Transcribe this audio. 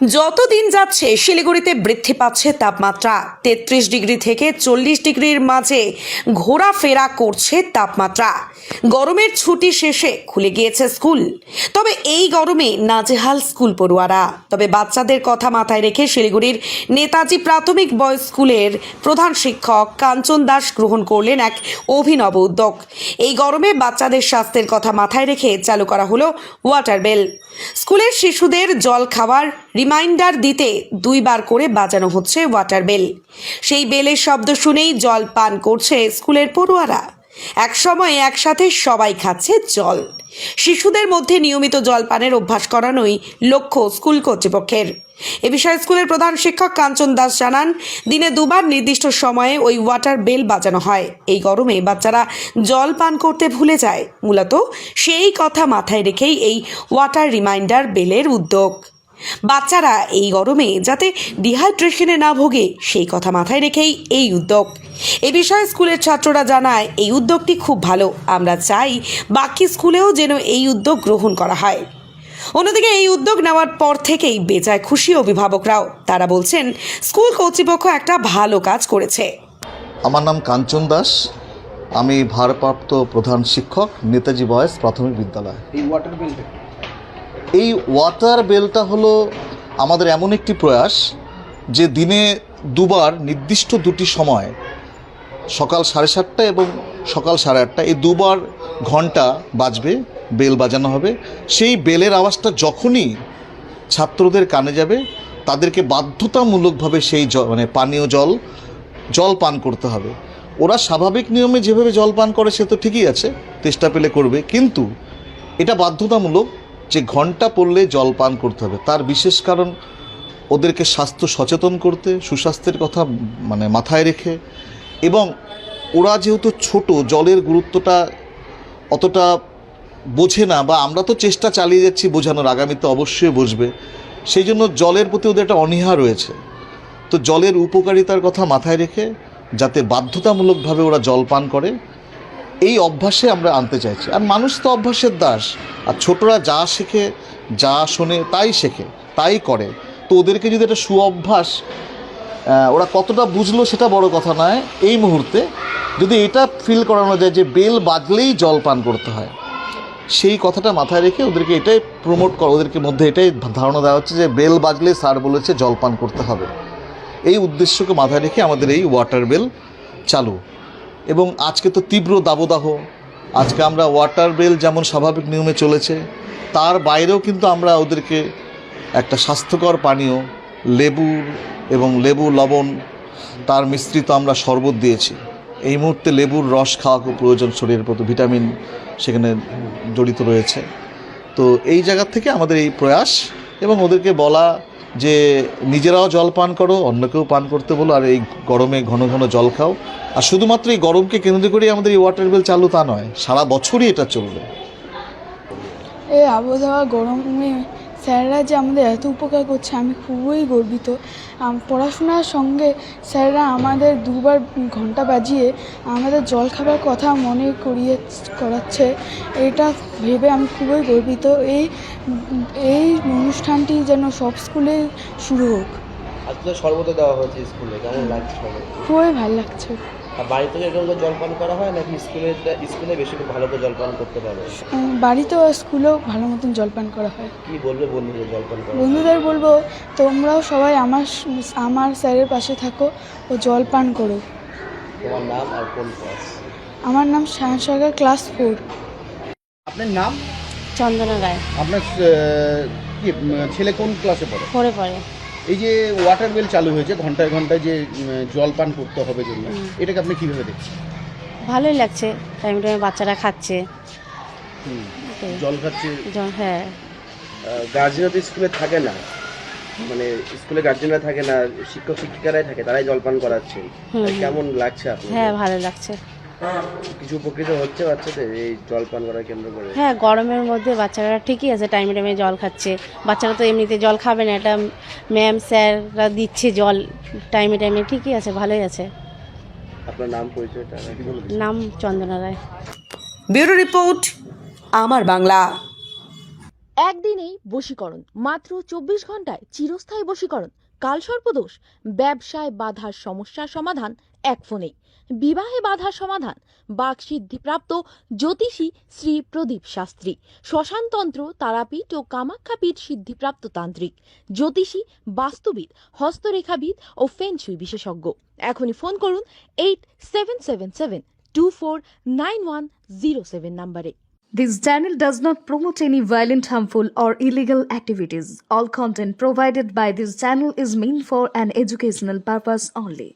যত দিন যাচ্ছে শিলিগুড়িতে বৃদ্ধি পাচ্ছে তাপমাত্রা। ৩৩ ডিগ্রি থেকে ৪০ ডিগ্রির মাঝে ঘোরাফেরা করছে তাপমাত্রা। গরমের ছুটি শেষে খুলে গিয়েছে স্কুল, তবে এই গরমে নাজেহাল স্কুল পড়ুয়ারা। তবে বাচ্চাদের কথা মাথায় রেখে শিলিগুড়ির নেতাজি প্রাথমিক বয়েজ স্কুলের প্রধান শিক্ষক কাঞ্চন দাস গ্রহণ করলেন এক অভিনব উদ্যোগ। এই গরমে বাচ্চাদের স্বাস্থ্যের কথা মাথায় রেখে চালু করা হলো ওয়াটার বেল। স্কুলের শিশুদের জল খাওয়ার রিমাইন্ডার দিতে 2 বার করে বাজানো হচ্ছে ওয়াটার বেল। সেই বেলের শব্দ শুনেই জল পান করছে স্কুলের পড়ুয়ারা। এক সময় একসাথে সবাই খাচ্ছে জল। শিশুদের মধ্যে নিয়মিত জল পানের অভ্যাস করানোই লক্ষ্য স্কুল কর্তৃপক্ষের। এ বিষয়ে স্কুলের প্রধান শিক্ষক কাঞ্চন দাস জানান, দিনে 2 বার নির্দিষ্ট সময়ে ওই ওয়াটার বেল বাজানো হয়। এই গরমে বাচ্চারা জল পান করতে ভুলে যায়। মূলত সেই কথা মাথায় রেখেই এই ওয়াটার রিমাইন্ডার বেলের উদ্যোগ। বাচ্চারা এই গরমে যাতে ডিহাইড্রেশনে না ভোগে সেই কথা মাথায় রেখেই এই উদ্যোগ। এ বিষয়ে স্কুলের ছাত্ররা জানায়, এই উদ্যোগটি খুব ভালো। আমরা চাই বাকি স্কুলেও যেন এই উদ্যোগ গ্রহণ করা হয়। অন্যদিকে এই উদ্যোগ নেওয়ার পর থেকেই বেজায় খুশি অভিভাবকরাও। তারা বলছেন, স্কুল কর্তৃপক্ষ একটা ভালো কাজ করেছে। আমার নাম কাঞ্চন দাস, আমি ভারপ্রাপ্ত প্রধান শিক্ষক, নেতাজি বয়েজ প্রাথমিক বিদ্যালয়। এই ওয়াটার বেলটা হলো আমাদের এমন একটি প্রয়াস যে দিনে 2 বার নির্দিষ্ট 2টি সময়, সকাল 7:30 এবং সকাল 8:30, এই 2 বার ঘন্টা বাজবে, বেল বাজানো হবে। সেই বেলের আওয়াজটা যখনই ছাত্রদের কানে যাবে তাদেরকে বাধ্যতামূলকভাবে সেই পানীয় জল পান করতে হবে। ওরা স্বাভাবিক নিয়মে যেভাবে জল পান করে সে তো ঠিকই আছে, চেষ্টা পেলে করবে, কিন্তু এটা বাধ্যতামূলক যে ঘন্টা পড়লে জল পান করতে হবে। তার বিশেষ কারণ ওদেরকে স্বাস্থ্য সচেতন করতে, সুস্বাস্থ্যের কথা মাথায় রেখে, এবং ওরা যেহেতু ছোট, জলের গুরুত্বটা অতটা বোঝে না, বা আমরা তো চেষ্টা চালিয়ে যাচ্ছি বোঝানোর, আগামীতে অবশ্যই বুঝবে। সেই জন্য জলের প্রতি ওদের একটা অনীহা রয়েছে। তো জলের উপকারিতার কথা মাথায় রেখে যাতে বাধ্যতামূলকভাবে ওরা জল পান করে, এই অভ্যাসে আমরা আনতে চাইছি। আর মানুষ তো অভ্যাসের দাস, আর ছোটরা যা শেখে, যা শোনে তাই শেখে, তাই করে। তো ওদেরকে যদি একটা সুঅভ্যাস, ওরা কতটা বুঝলো সেটা বড় কথা নয়, এই মুহূর্তে যদি এটা ফিল করানো যায় যে বেল বাজলেই জল পান করতে হয়, সেই কথাটা মাথায় রেখে ওদেরকে এটাই প্রমোট করা, ওদেরকে মধ্যে এটাই ধারণা দেওয়া হচ্ছে যে বেল বাজলে স্যার বলেছে জল পান করতে হবে। এই উদ্দেশ্যকে মাথায় রেখে আমাদের এই ওয়াটার বেল চালু। এবং আজকে তো তীব্র দাবদাহ, আজকে আমরা ওয়াটার বেল যেমন স্বাভাবিক নিয়মে চলেছে, তার বাইরেও কিন্তু আমরা ওদেরকে একটা স্বাস্থ্যকর পানীয়, লেবু লবণ তার মিশ্রিত আমরা শরবত দিয়েছি। এই মুহূর্তে লেবুর রস খাওয়া খুব প্রয়োজন, শরীরের প্রতি ভিটামিন সেখানে জড়িত রয়েছে। তো এই জায়গা থেকে আমাদের এই প্রয়াস, এবং ওদেরকে বলা যে নিজেরাও জল পান করো, অন্যকেও পান করতে বলো, আর এই গরমে ঘন ঘন জল খাও। আর শুধুমাত্র এই গরমকে কেন্দ্র করেই আমাদের এই ওয়াটার বেল চালু তা নয়, সারা বছরই এটা চলবে। এই আবহাওয়া গরমে স্যাররা যে আমাদের এত উপকার করছে, আমি খুবই গর্বিত। পড়াশোনার সঙ্গে স্যাররা আমাদের 2 বার ঘন্টা বাজিয়ে আমাদের জল খাবার কথা মনে করাচ্ছে, এটা ভেবে আমি খুবই গর্বিত। এই অনুষ্ঠানটি যেন সব স্কুলে শুরু হোক। আজকে শরবত দেওয়া হয়েছে স্কুলে, কেমন লাগছে? খুবই ভালো লাগছে। আর বাড়ি থেকে এরকম জলপান করা হয় নাকি স্কুলে বেশি ভালো করে জলপান করতে পারে? বাড়িতেও স্কুলেও ভালো মতন জলপান করা হয়। কি বলবে বন্ধুদের জলপান করা? বন্ধুদের বলবো, তোমরাও সবাই আমার স্যারের পাশে থাকো ও জলপান করো। তোমার নাম আর কোন ক্লাস? আমার নাম সায়ন সরকার, ক্লাস 4। আপনার নাম? চন্দনা রায়। আপনার কি ছেলে কোন ক্লাসে পড়ে? পড়ে এই যে ওয়াটার বেল চালু হয়েছে, ঘন্টায় ঘন্টায় যে জল পান করতে হবে জন্য, এটাকে আপনি কীভাবে দেখছেন? ভালোই লাগছে, টাইম টাইমে বাচ্চারা খাচ্ছে, জল খাচ্ছে। হ্যাঁ। গার্জেনরা তো স্কুলে থাকে না, স্কুলে গার্জেনরা থাকে না, শিক্ষক শিক্ষিকারাই থাকে, তারাই জলপান করাচ্ছে। কেমন লাগছে আপনার? হ্যাঁ, ভালো লাগছে। কিছু উপকৃত হচ্ছে বাচ্চাদের এই জলপান করার কেন্দ্র করে? হ্যাঁ, গরমের মধ্যে বাচ্চারা ঠিকই আছে, টাইমে টাইমে জল খাচ্ছে। বাচ্চারা তো এমনিতে জল খাবে না, এটা ম্যাম স্যাররা দিচ্ছে জল টাইমে টাইমে, ঠিকই আছে, ভালোই আছে। আপনার নাম, পরিচয়টা? নাম চন্দনা রায়। ব্যুরো রিপোর্ট, আমার বাংলা। একদিনেই বশীকরণ, মাত্র 24 ঘন্টায় চিরস্থায়ী বশীকরণ। কালসর্পদোষ, ব্যবসায় বাধার সমস্যার সমাধান এক ফোনে। বিবাহে বাধার সমাধান বাকসিদ্ধিপ্রাপ্ত জ্যোতিষী শ্রী প্রদীপ শাস্ত্রী। শ্মশানতন্ত্র, তারাপীঠ ও কামাখ্যাপীঠ সিদ্ধিপ্রাপ্ত তান্ত্রিক, জ্যোতিষী, বাস্তুবিদ, হস্তরেখাবিদ ও ফেংশুই বিশেষজ্ঞ। এখনই ফোন করুন 8777249107 নম্বরে। This channel does not promote any violent, harmful, or illegal activities. All content provided by this channel is meant for an educational purpose only.